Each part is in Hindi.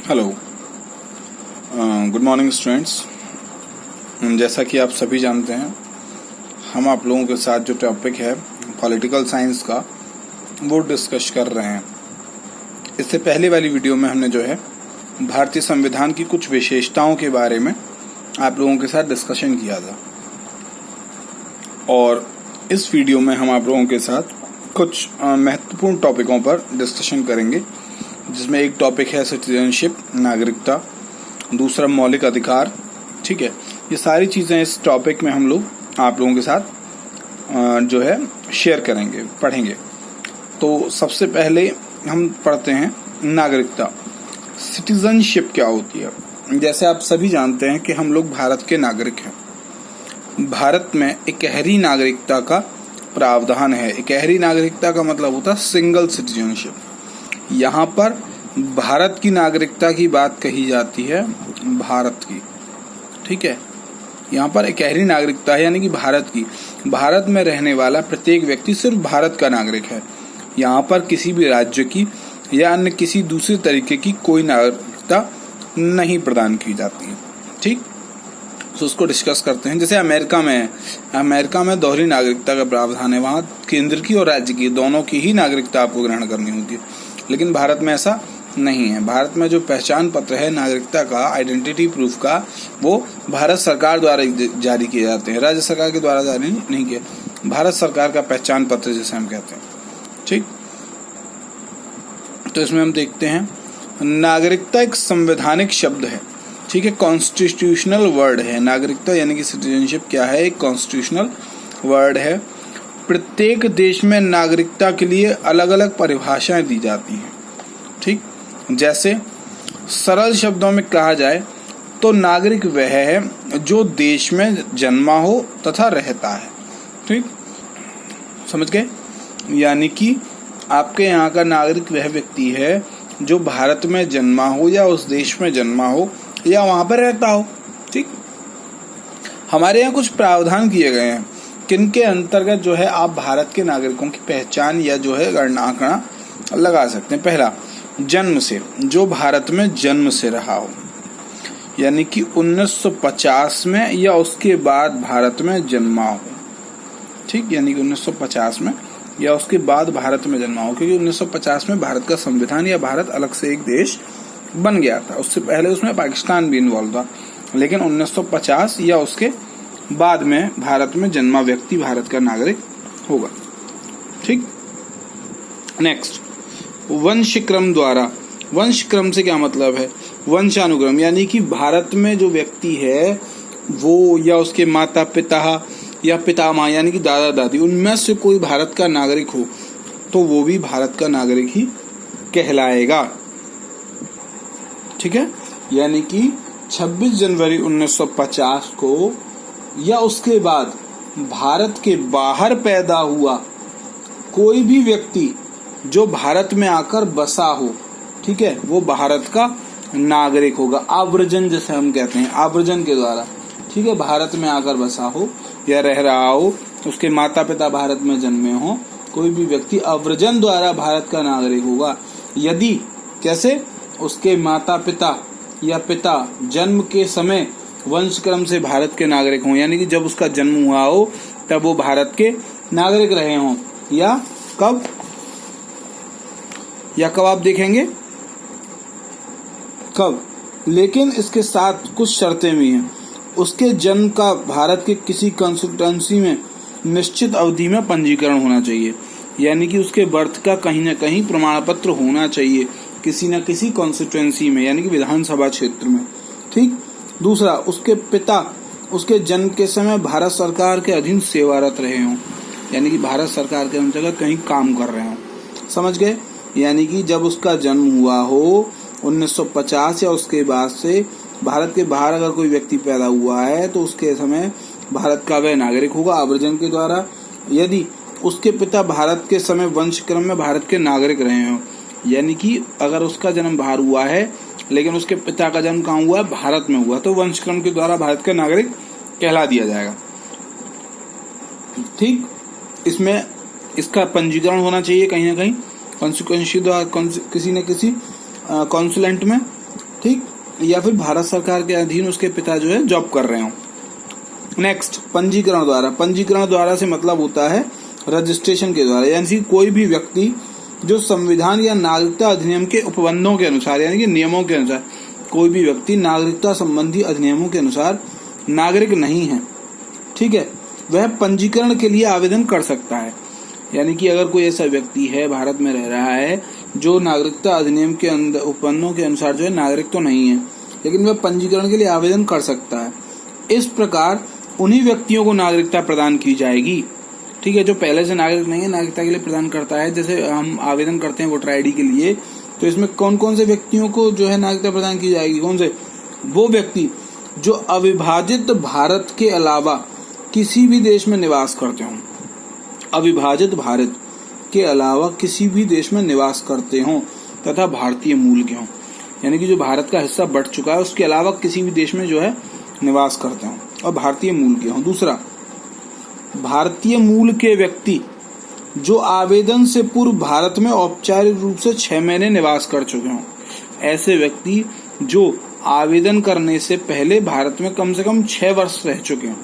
Hello, good morning students. जैसा कि आप सभी जानते हैं, हम आप लोगों के साथ जो टॉपिक है पॉलिटिकल साइंस का वो डिस्कस कर रहे हैं। इससे पहले वाली वीडियो में हमने जो है भारतीय संविधान की कुछ विशेषताओं के बारे में आप लोगों के साथ डिस्कशन किया था, और इस वीडियो में हम आप लोगों के साथ कुछ महत्वपूर्ण टॉपिकों पर डिस्कशन करेंगे, जिसमें एक टॉपिक है सिटीजनशिप, नागरिकता, दूसरा मौलिक अधिकार। ठीक है, ये सारी चीज़ें इस टॉपिक में हम लोग आप लोगों के साथ जो है शेयर करेंगे, पढ़ेंगे। तो सबसे पहले हम पढ़ते हैं नागरिकता। सिटीजनशिप क्या होती है? जैसे आप सभी जानते हैं कि हम लोग भारत के नागरिक हैं। भारत में इकहरी नागरिकता का प्रावधान है। इकहरी नागरिकता का मतलब होता है सिंगल सिटीजनशिप। यहाँ पर भारत की नागरिकता की बात कही जाती है, भारत की। ठीक है, यहाँ पर इकहरी नागरिकता है, यानी कि भारत की। भारत में रहने वाला प्रत्येक व्यक्ति सिर्फ भारत का नागरिक है। यहाँ पर किसी भी राज्य की या अन्य किसी दूसरे तरीके की कोई नागरिकता नहीं प्रदान की जाती है। ठीक, तो उसको डिस्कस करते हैं। जैसे अमेरिका में है, अमेरिका में दोहरी नागरिकता का प्रावधान है। वहाँ केंद्र की और राज्य की दोनों की ही नागरिकता आपको ग्रहण करनी होती है, लेकिन भारत में ऐसा नहीं है। भारत में जो पहचान पत्र है नागरिकता का, आइडेंटिटी प्रूफ का, वो भारत सरकार द्वारा जारी किए जाते हैं, राज्य सरकार के द्वारा जारी नहीं किए। भारत सरकार का पहचान पत्र जिसे हम कहते हैं। ठीक, तो इसमें हम देखते हैं नागरिकता एक संवैधानिक शब्द है। ठीक है, कॉन्स्टिट्यूशनल वर्ड है। नागरिकता यानी कि सिटीजनशिप क्या है? एक कॉन्स्टिट्यूशनल वर्ड है। प्रत्येक देश में नागरिकता के लिए अलग अलग परिभाषाएं दी जाती हैं। ठीक, जैसे सरल शब्दों में कहा जाए तो नागरिक वह है जो देश में जन्मा हो तथा रहता है। ठीक, समझ गए? यानी कि आपके यहाँ का नागरिक वह व्यक्ति है जो भारत में जन्मा हो या उस देश में जन्मा हो या वहां पर रहता हो। ठीक, हमारे यहाँ कुछ प्रावधान किए गए हैं किनके अंतर्गत जो है आप भारत के नागरिकों की पहचान या जो है आंकड़ा लगा सकते हैं। पहला, जन्म से, जो भारत में जन्म से रहा हो, यानी कि 1950 में या उसके बाद भारत में जन्मा हो। ठीक, यानी कि 1950 में या उसके बाद भारत में जन्मा हो, क्योंकि 1950 में भारत का संविधान या भारत अलग से एक देश बन गया था। उससे पहले उसमें पाकिस्तान भी इन्वॉल्व था, लेकिन 1950 या उसके बाद में भारत में जन्मा व्यक्ति भारत का नागरिक होगा। ठीक, नेक्स्ट, वंश क्रम द्वारा। वंश क्रम से क्या मतलब है? वंशानुक्रम, यानी कि भारत में जो व्यक्ति है वो या उसके माता पिता या पितामह यानी कि दादा दादी, उनमें से कोई भारत का नागरिक हो तो वो भी भारत का नागरिक ही कहलाएगा। ठीक है, यानी कि 26 जनवरी 1950 को या उसके बाद भारत के बाहर पैदा हुआ कोई भी व्यक्ति जो भारत में आकर बसा हो, ठीक है, वो भारत का नागरिक होगा। आव्रजन जैसे हम कहते हैं, आव्रजन के द्वारा, ठीक है, भारत में आकर बसा हो या रह रहा हो, उसके माता पिता भारत में जन्मे हो, कोई भी व्यक्ति आव्रजन द्वारा भारत का नागरिक होगा। यदि कैसे उसके माता पिता या पिता जन्म के समय वंश क्रम से भारत के नागरिक हों, यानी कि जब उसका जन्म हुआ हो तब वो भारत के नागरिक रहे हों, या कब आप देखेंगे कब। लेकिन इसके साथ कुछ शर्तें भी हैं। उसके जन्म का भारत के किसी कंस्टिट्यूएंसी में निश्चित अवधि में पंजीकरण होना चाहिए, यानी कि उसके बर्थ का कहीं न कहीं प्रमाण पत्र होना चाहिए किसी न किसी कॉन्स्टिट्यूएंसी में, यानी कि विधानसभा क्षेत्र में। ठीक, दूसरा, उसके पिता उसके जन्म के समय भारत सरकार के अधीन सेवारत रहे हों, यानी कि भारत सरकार के अंतर्गत कहीं काम कर रहे हों। समझ गए? यानी कि जब उसका जन्म हुआ हो 1950 या उसके बाद से भारत के बाहर अगर कोई व्यक्ति पैदा हुआ है तो उसके समय भारत का वह नागरिक होगा आव्रजन के द्वारा। यदि उसके पिता भारत के समय वंश क्रम में भारत के नागरिक रहे हों, यानी कि अगर उसका जन्म बाहर हुआ है लेकिन उसके पिता का जन्म कहाँ हुआ है? भारत में हुआ, तो वंश क्रम के द्वारा भारत का नागरिक कहला दिया जाएगा। ठीक, इसमें इसका पंजीकरण होना चाहिए कहीं ना कहीं कॉन्स्टिट्यूएंसी द्वारा, किसी न किसी कॉन्सुलेंट में। ठीक, या फिर भारत सरकार के अधीन उसके पिता जो है जॉब कर रहे हो। नेक्स्ट, पंजीकरण द्वारा। पंजीकरण द्वारा से मतलब होता है रजिस्ट्रेशन के द्वारा, यानी कि कोई भी व्यक्ति जो संविधान या नागरिकता अधिनियम के उपबंधों के अनुसार, यानी कि नियमों के अनुसार, कोई भी व्यक्ति नागरिकता संबंधी अधिनियमों के अनुसार नागरिक नहीं है, ठीक है, वह पंजीकरण के लिए आवेदन कर सकता है। यानी कि अगर कोई ऐसा व्यक्ति है भारत में रह रहा है जो नागरिकता अधिनियम के उपबंधों के अनुसार जो है नागरिक तो नहीं है, लेकिन वह पंजीकरण के लिए आवेदन कर सकता है। इस प्रकार उन्हीं व्यक्तियों को नागरिकता प्रदान की जाएगी, ठीक है, जो पहले से नागरिक नहीं है नागरिकता के लिए प्रदान करता है। जैसे हम आवेदन करते हैं वोटर आईडी के लिए, तो इसमें कौन कौन से व्यक्तियों को जो है नागरिकता प्रदान की जाएगी? कौन से? वो व्यक्ति जो अविभाजित भारत के अलावा किसी भी देश में निवास करते हों, अविभाजित भारत के अलावा किसी भी देश में निवास करते हों तथा भारतीय मूल के हों, यानी कि जो भारत का हिस्सा बट चुका है उसके अलावा किसी भी देश में जो है निवास करते हों और भारतीय मूल के हों। दूसरा, भारतीय मूल के व्यक्ति जो आवेदन से पूर्व भारत में औपचारिक रूप से 6 महीने निवास कर चुके हों। ऐसे व्यक्ति जो आवेदन करने से पहले भारत में कम से कम 6 वर्ष रह चुके हों,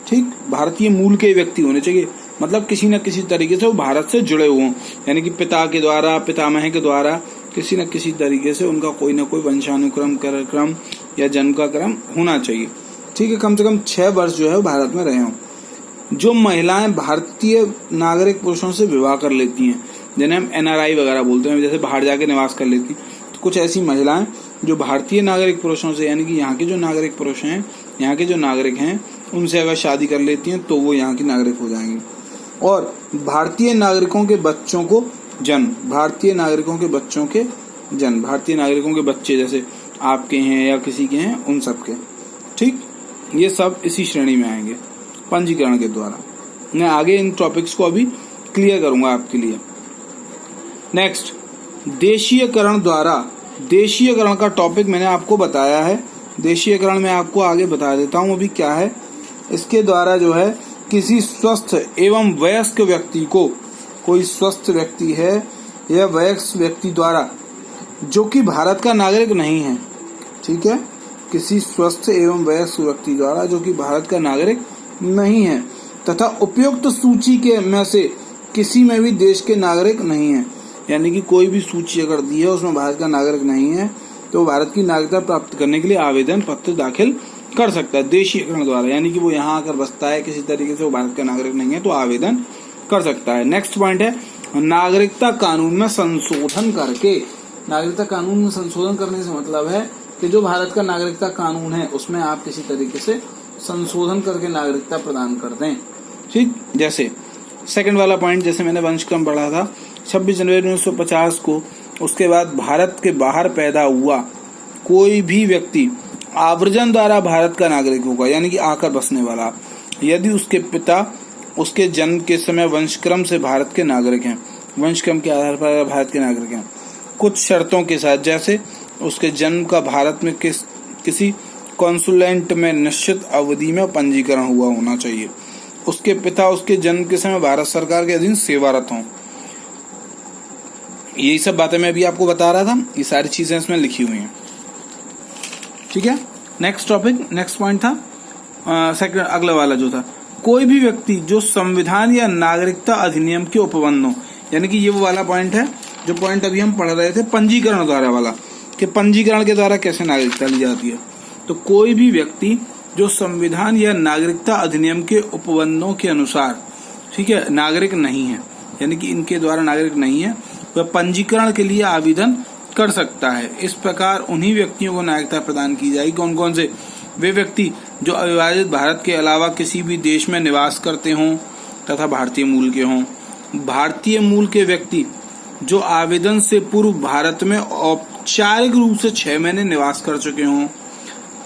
ठीक, भारतीय मूल के व्यक्ति होने चाहिए, मतलब किसी न किसी तरीके से वो भारत से जुड़े हुए हों, यानी कि पिता के द्वारा, पितामह के द्वारा किसी न किसी तरीके से उनका कोई न कोई वंशानुक्रम क्रम या जन्म का क्रम होना चाहिए, ठीक है, कम से कम 6 वर्ष जो है भारत में रहे हों। जो महिलाएं भारतीय नागरिक पुरुषों से विवाह कर लेती हैं, जिन्हें हम NRI वगैरह बोलते हैं, जैसे बाहर जाके निवास कर लेती हैं, तो कुछ ऐसी महिलाएं जो भारतीय नागरिक पुरुषों से, यानी कि यहाँ के जो नागरिक पुरुष हैं, यहाँ के जो नागरिक हैं, उनसे अगर शादी कर लेती हैं तो वो यहाँ की नागरिक हो जाएंगी। और भारतीय नागरिकों के बच्चों को जन्म, भारतीय नागरिकों के बच्चों के जन्म, भारतीय नागरिकों के बच्चे जैसे आपके हैं या किसी के हैं, उन सब के, ठीक, ये सब इसी श्रेणी में आएंगे पंजीकरण के द्वारा। मैं आगे इन टॉपिक्स को अभी क्लियर करूंगा आपके लिए। नेक्स्ट, देशीयकरण द्वारा। देशीयकरण का टॉपिक मैंने आपको बताया है, देशीयकरण में आपको आगे बता देता हूं अभी क्या है। इसके द्वारा जो है किसी स्वस्थ एवं वयस्क व्यक्ति को, कोई स्वस्थ व्यक्ति है या वयस्क व्यक्ति द्वारा जो कि भारत का नागरिक नहीं है, ठीक है, किसी स्वस्थ एवं वयस्क व्यक्ति द्वारा जो कि भारत का नागरिक नहीं है तथा उपयुक्त सूची के में से किसी में भी देश के नागरिक नहीं है, यानी कि कोई भी सूची अगर दी है उसमें भारत का नागरिक नहीं है तो भारत की नागरिकता प्राप्त करने के लिए आवेदन पत्र दाखिल कर सकता है देशीयकरण द्वारा, यानी कि वो यहाँ आकर बसता है, किसी तरीके से वो भारत का नागरिक नहीं है तो आवेदन कर सकता है। नेक्स्ट पॉइंट है नागरिकता कानून में संशोधन करके। नागरिकता कानून में संशोधन करने से मतलब है कि जो भारत का नागरिकता कानून है उसमें आप किसी तरीके से संशोधन करके नागरिकता प्रदान कर दें, ठीक। जैसे सेकंड वाला पॉइंट, जैसे मैंने वंशक्रम पढ़ा था, 26 जनवरी 1950 को उसके बाद भारत के बाहर पैदा हुआ कोई भी व्यक्ति आवर्जन द्वारा भारत का नागरिक होगा, यानी कि आकर बसने वाला, यदि उसके पिता उसके जन्म के समय वंशक्रम से भारत के नागरिक हैं, वंशक्रम के आधार पर भारत के नागरिक हैं, कुछ शर्तों के साथ, जैसे उसके जन्म का भारत में किसी कॉन्सुलेट में निश्चित अवधि में पंजीकरण हुआ होना चाहिए, उसके पिता उसके जन्म के समय भारत सरकार के अधीन सेवारत हों। यही सब बातें मैं अभी आपको बता रहा था, ये सारी चीजें इसमें लिखी हुई हैं, ठीक है। नेक्स्ट टॉपिक, नेक्स्ट पॉइंट था सेकंड, अगला वाला जो था, कोई भी व्यक्ति जो संविधान या नागरिकता अधिनियम के उपबंधों, यानी कि ये वो वाला पॉइंट है जो पॉइंट अभी हम पढ़ रहे थे पंजीकरण द्वारा वाला, कि पंजीकरण के द्वारा कैसे नागरिकता ली जाती है। तो कोई भी व्यक्ति जो संविधान या नागरिकता अधिनियम के उपबंधों के अनुसार, ठीक है, नागरिक नहीं है, यानी कि इनके द्वारा नागरिक नहीं है, वह पंजीकरण के लिए आवेदन कर सकता है। इस प्रकार उन्हीं व्यक्तियों को नागरिकता प्रदान की जाएगी। कौन कौन से? वे व्यक्ति जो अविभाजित भारत के अलावा किसी भी देश में निवास करते हों तथा भारतीय मूल के हों। भारतीय मूल के व्यक्ति जो आवेदन से पूर्व भारत में औपचारिक रूप से 6 महीने निवास कर चुके हों।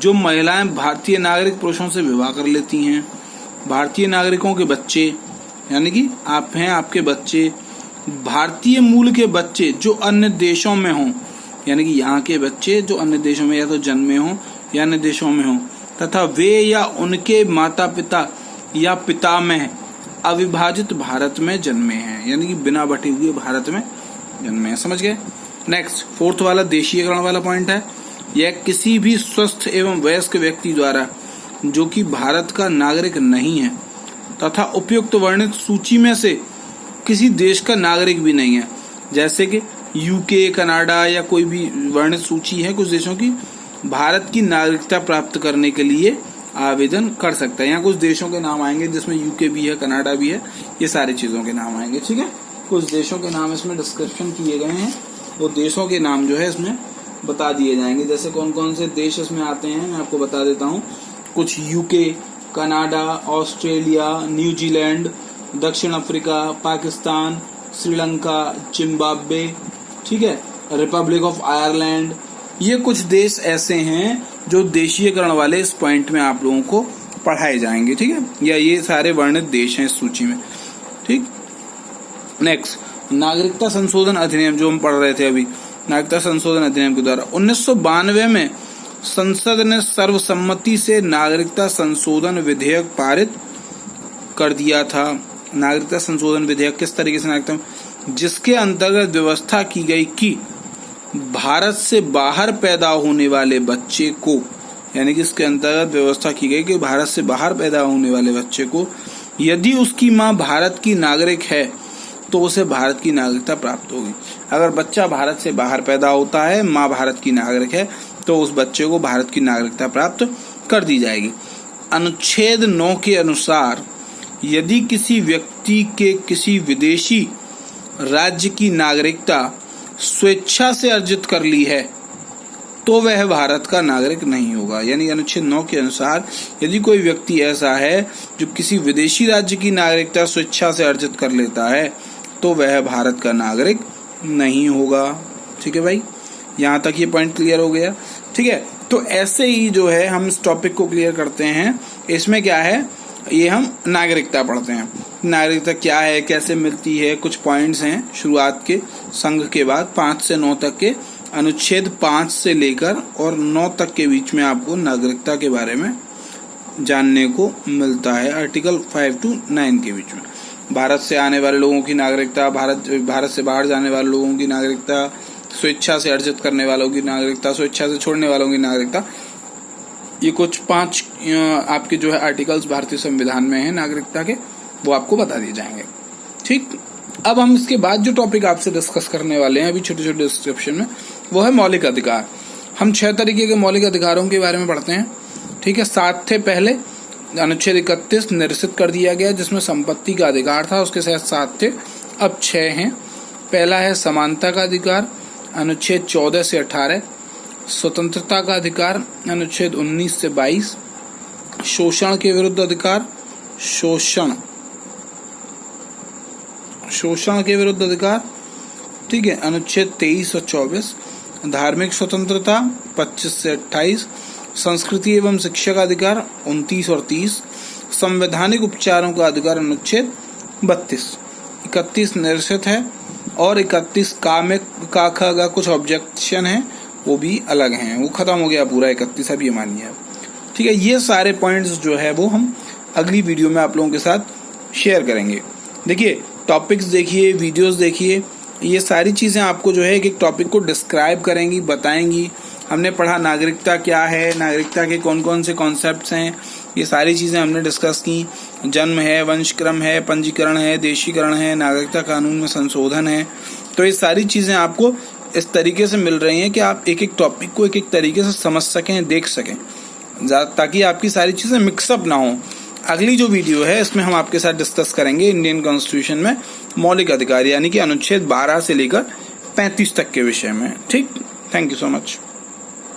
जो महिलाएं भारतीय नागरिक पुरुषों से विवाह कर लेती हैं। भारतीय नागरिकों के बच्चे, यानी कि आप हैं, आपके बच्चे। भारतीय मूल के बच्चे जो अन्य देशों में हों, यानी कि यहाँ के बच्चे जो अन्य देशों में या तो जन्मे हों या अन्य देशों में हों, तथा वे या उनके माता पिता या पितामह अविभाजित भारत में जन्मे हैं, यानी कि बिना बटे हुए भारत में जन्मे हैं। समझ गए? नेक्स्ट, फोर्थ वाला देशीयकरण वाला पॉइंट है। या किसी भी स्वस्थ एवं वयस्क व्यक्ति द्वारा जो कि भारत का नागरिक नहीं है तथा उपयुक्त वर्णित सूची में से किसी देश का नागरिक भी नहीं है, जैसे कि यूके, कनाडा या कोई भी वर्णित सूची है कुछ देशों की, भारत की नागरिकता प्राप्त करने के लिए आवेदन कर सकता है। यहाँ कुछ देशों के नाम आएंगे जिसमें यूके भी है, कनाडा भी है, ये सारी चीजों के नाम आएंगे। ठीक है, कुछ देशों के नाम इसमें डिस्क्रिप्शन किए गए हैं, वो देशों के नाम जो है इसमें बता दिए जाएंगे। जैसे कौन कौन से देश इसमें आते हैं मैं आपको बता देता हूँ। कुछ यूके, कनाडा, ऑस्ट्रेलिया, न्यूजीलैंड, दक्षिण अफ्रीका, पाकिस्तान, श्रीलंका, जिम्बाब्वे, ठीक है, रिपब्लिक ऑफ आयरलैंड, ये कुछ देश ऐसे हैं जो देशीयकरण वाले इस पॉइंट में आप लोगों को पढ़ाए जाएंगे। ठीक है, या ये सारे वर्णित देश हैं इस सूची में। ठीक, नेक्स्ट, नागरिकता संशोधन अधिनियम जो हम पढ़ रहे थे अभी, नागरिकता संशोधन अधिनियम के द्वारा 1992 में संसद ने सर्वसम्मति से नागरिकता संशोधन विधेयक पारित कर दिया था। नागरिकता संशोधन विधेयक किस तरीके से नागरिकता, जिसके अंतर्गत व्यवस्था की गई कि भारत से बाहर पैदा होने वाले बच्चे को, यानी कि इसके अंतर्गत व्यवस्था की गई कि भारत से बाहर पैदा होने वाले बच्चे को यदि उसकी मां भारत की नागरिक है तो उसे भारत की नागरिकता प्राप्त होगी। अगर बच्चा भारत से बाहर पैदा होता है, मां भारत की नागरिक है, तो उस बच्चे को भारत की नागरिकता प्राप्त कर दी जाएगी। अनुच्छेद 9 के अनुसार यदि किसी व्यक्ति के किसी विदेशी राज्य की नागरिकता स्वेच्छा से अर्जित कर ली है तो वह भारत का नागरिक नहीं होगा। यानी अनुच्छेद 9 के अनुसार यदि कोई व्यक्ति ऐसा है जो किसी विदेशी राज्य की नागरिकता स्वेच्छा से अर्जित कर लेता है तो वह भारत का नागरिक नहीं होगा। ठीक है भाई, यहाँ तक ये पॉइंट क्लियर हो गया। ठीक है, तो ऐसे ही जो है हम इस टॉपिक को क्लियर करते हैं। इसमें क्या है, ये हम नागरिकता पढ़ते हैं। नागरिकता क्या है, कैसे मिलती है, कुछ पॉइंट्स हैं शुरुआत के संघ के बाद 5 से 9 तक के। अनुच्छेद 5 से लेकर और 9 तक के बीच में आपको नागरिकता के बारे में जानने को मिलता है। आर्टिकल 5 to 9 के बीच में भारत से आने वाले लोगों की नागरिकता, भारत से बाहर जाने वाले लोगों की नागरिकता, स्वेच्छा से अर्जित करने वालों की नागरिकता, स्वेच्छा से छोड़ने वालों की नागरिकता, ये कुछ 5 आपके जो है आर्टिकल्स भारतीय संविधान में है नागरिकता के, वो आपको बता दिए जाएंगे। ठीक, अब हम इसके बाद जो टॉपिक आपसे डिस्कस करने वाले हैं अभी छोटे छोटे डिस्क्रिप्शन में, वो है मौलिक अधिकार। हम 6 तरीके के मौलिक अधिकारों के बारे में पढ़ते हैं। ठीक है, 7 थे पहले, अनुच्छेद 31 निरसित कर दिया गया जिसमें संपत्ति का अधिकार था, उसके साथ 7 थे, अब 6 हैं। पहला है समानता का अधिकार, अनुच्छेद 14 से 18, स्वतंत्रता का अधिकार, अनुच्छेद 19 से 22, शोषण के विरुद्ध अधिकार, शोषण के विरुद्ध अधिकार, ठीक है, अनुच्छेद 23 और 24, धार्मिक स्वतंत्रता 25 से 28, संस्कृति एवं शिक्षा का अधिकार 29 और 30, संवैधानिक उपचारों का अधिकार अनुच्छेद 32, 31 निरसित है और 31 का में का कुछ ऑब्जेक्शन है, वो भी अलग हैं, वो खत्म हो गया पूरा 31, अब ये मानिए। ठीक है, ये सारे पॉइंट्स जो है वो हम अगली वीडियो में आप लोगों के साथ शेयर करेंगे। देखिए, टॉपिक्स देखिए, वीडियोस देखिए, ये सारी चीज़ें आपको जो है एक टॉपिक को डिस्क्राइब करेंगी, बताएंगी। हमने पढ़ा नागरिकता क्या है, नागरिकता के कौन कौन से कॉन्सेप्ट्स हैं, ये सारी चीज़ें हमने डिस्कस की। जन्म है, वंशक्रम है, पंजीकरण है, देशीकरण है, नागरिकता कानून में संशोधन है। तो ये सारी चीज़ें आपको इस तरीके से मिल रही हैं कि आप एक एक टॉपिक को एक एक तरीके से समझ सकें, देख सकें, ताकि आपकी सारी चीज़ें मिक्सअप ना हो। अगली जो वीडियो है इसमें हम आपके साथ डिस्कस करेंगे इंडियन कॉन्स्टिट्यूशन में मौलिक अधिकार, यानी कि अनुच्छेद 12 से लेकर 35 तक के विषय में। ठीक, थैंक यू सो मच।